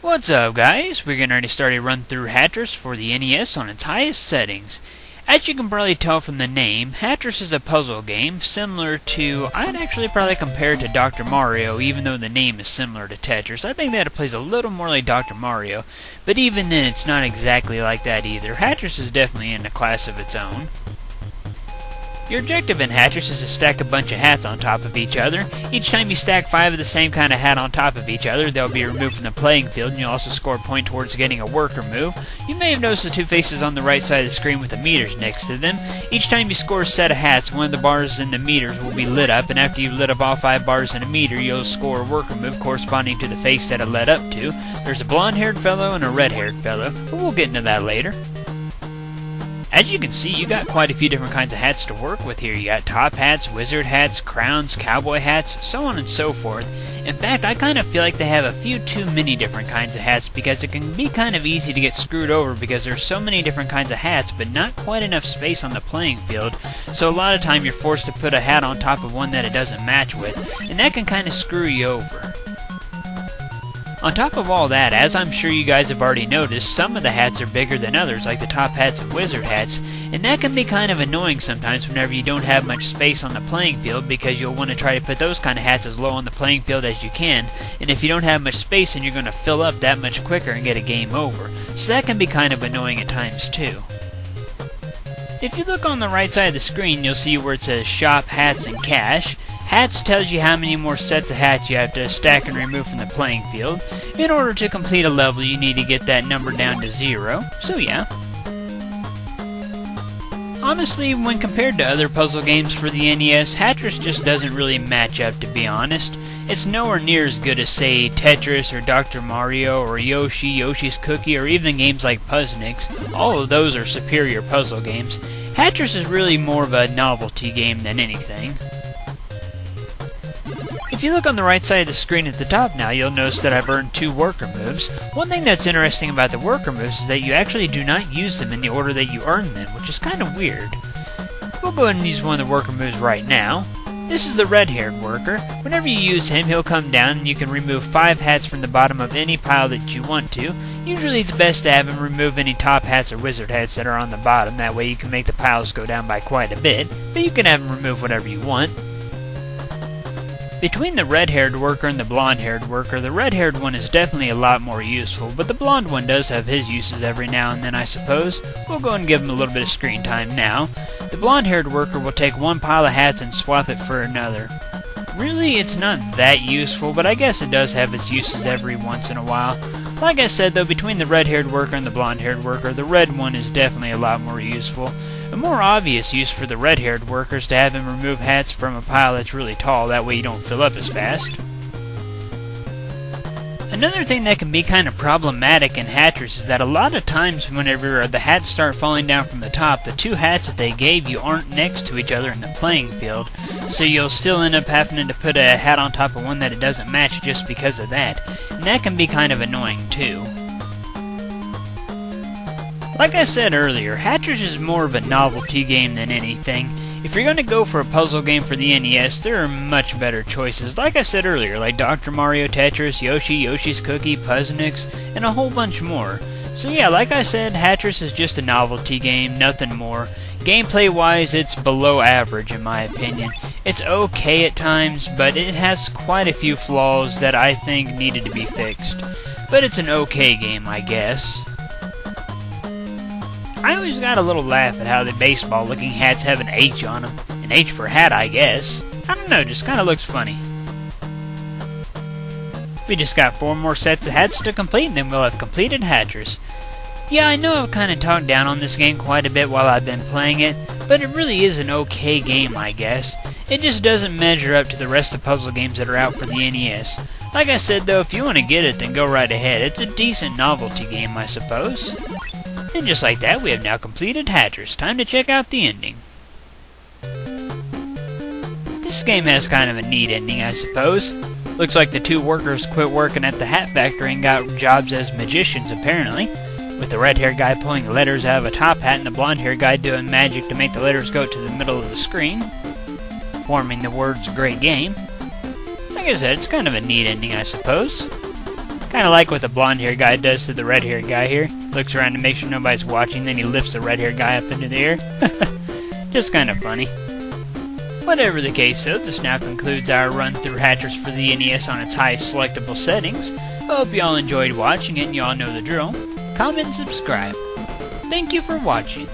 What's up, guys? We're getting ready to start a run through Hatris for the NES on its highest settings. As you can probably tell from the name, Hatris is a puzzle game similar to, I'd actually probably compare it to Dr. Mario, even though the name is similar to Tetris. I think that it plays a little more like Dr. Mario, but even then it's not exactly like that either. Hatris is definitely in a class of its own. Your objective in Hatris is to stack a bunch of hats on top of each other. Each time you stack 5 of the same kind of hat on top of each other, they'll be removed from the playing field, and you'll also score a point towards getting a worker move. You may have noticed the two faces on the right side of the screen with the meters next to them. Each time you score a set of hats, one of the bars in the meters will be lit up, and after you've lit up all 5 bars in a meter, you'll score a worker move corresponding to the face that it led up to. There's a blonde-haired fellow and a red-haired fellow, but we'll get into that later. As you can see, you got quite a few different kinds of hats to work with here. You got top hats, wizard hats, crowns, cowboy hats, so on and so forth. In fact, I kind of feel like they have a few too many different kinds of hats because it can be kind of easy to get screwed over because there's so many different kinds of hats but not quite enough space on the playing field. So a lot of time you're forced to put a hat on top of one that it doesn't match with, and that can kind of screw you over. On top of all that, as I'm sure you guys have already noticed, some of the hats are bigger than others, like the top hats and wizard hats, and that can be kind of annoying sometimes whenever you don't have much space on the playing field because you'll want to try to put those kind of hats as low on the playing field as you can, and if you don't have much space then you're going to fill up that much quicker and get a game over. So that can be kind of annoying at times too. If you look on the right side of the screen, you'll see where it says Shop, Hats, and Cash. Hats tells you how many more sets of hats you have to stack and remove from the playing field. In order to complete a level, you need to get that number down to 0, so yeah. Honestly, when compared to other puzzle games for the NES, Hatris just doesn't really match up, to be honest. It's nowhere near as good as, say, Tetris or Dr. Mario or Yoshi, Yoshi's Cookie, or even games like Puzzniks. All of those are superior puzzle games. Hatris is really more of a novelty game than anything. If you look on the right side of the screen at the top now, you'll notice that I've earned 2 worker moves. One thing that's interesting about the worker moves is that you actually do not use them in the order that you earn them, which is kind of weird. We'll go ahead and use one of the worker moves right now. This is the red-haired worker. Whenever you use him, he'll come down and you can remove 5 hats from the bottom of any pile that you want to. Usually it's best to have him remove any top hats or wizard hats that are on the bottom, that way you can make the piles go down by quite a bit, but you can have him remove whatever you want. Between the red-haired worker and the blonde-haired worker, the red-haired one is definitely a lot more useful, but the blonde one does have his uses every now and then, I suppose. We'll go and give him a little bit of screen time now. The blonde-haired worker will take one pile of hats and swap it for another. Really, it's not that useful, but I guess it does have its uses every once in a while. Like I said, though, between the red-haired worker and the blonde-haired worker, the red one is definitely a lot more useful. A more obvious use for the red-haired worker is to have him remove hats from a pile that's really tall, that way you don't fill up as fast. Another thing that can be kind of problematic in Hatris is that a lot of times whenever the hats start falling down from the top, the 2 hats that they gave you aren't next to each other in the playing field, so you'll still end up having to put a hat on top of one that it doesn't match just because of that, and that can be kind of annoying too. Like I said earlier, Hatris is more of a novelty game than anything. If you're going to go for a puzzle game for the NES, there are much better choices, like I said earlier, like Dr. Mario, Tetris, Yoshi, Yoshi's Cookie, Puzzniks, and a whole bunch more. So yeah, like I said, Hatris is just a novelty game, nothing more. Gameplay-wise, it's below average in my opinion. It's okay at times, but it has quite a few flaws that I think needed to be fixed. But it's an okay game, I guess. I always got a little laugh at how the baseball-looking hats have an H on them. An H for hat, I guess. I don't know, just kind of looks funny. We just got 4 more sets of hats to complete, and then we'll have completed Hatris. Yeah, I know I've kind of talked down on this game quite a bit while I've been playing it, but it really is an okay game, I guess. It just doesn't measure up to the rest of the puzzle games that are out for the NES. Like I said, though, if you want to get it, then go right ahead. It's a decent novelty game, I suppose. And just like that, we have now completed Hatris. Time to check out the ending. This game has kind of a neat ending, I suppose. Looks like the 2 workers quit working at the hat factory and got jobs as magicians, apparently. With the red-haired guy pulling the letters out of a top hat and the blonde-haired guy doing magic to make the letters go to the middle of the screen, forming the words "Great Game." Like I said, it's kind of a neat ending, I suppose. Kind of like what the blonde-haired guy does to the red-haired guy here. Looks around to make sure nobody's watching, then he lifts the red-haired guy up into the air. Just kind of funny. Whatever the case, though, this now concludes our run through Hatris for the NES on its highest selectable settings. I hope you all enjoyed watching it and you all know the drill. Comment and subscribe. Thank you for watching.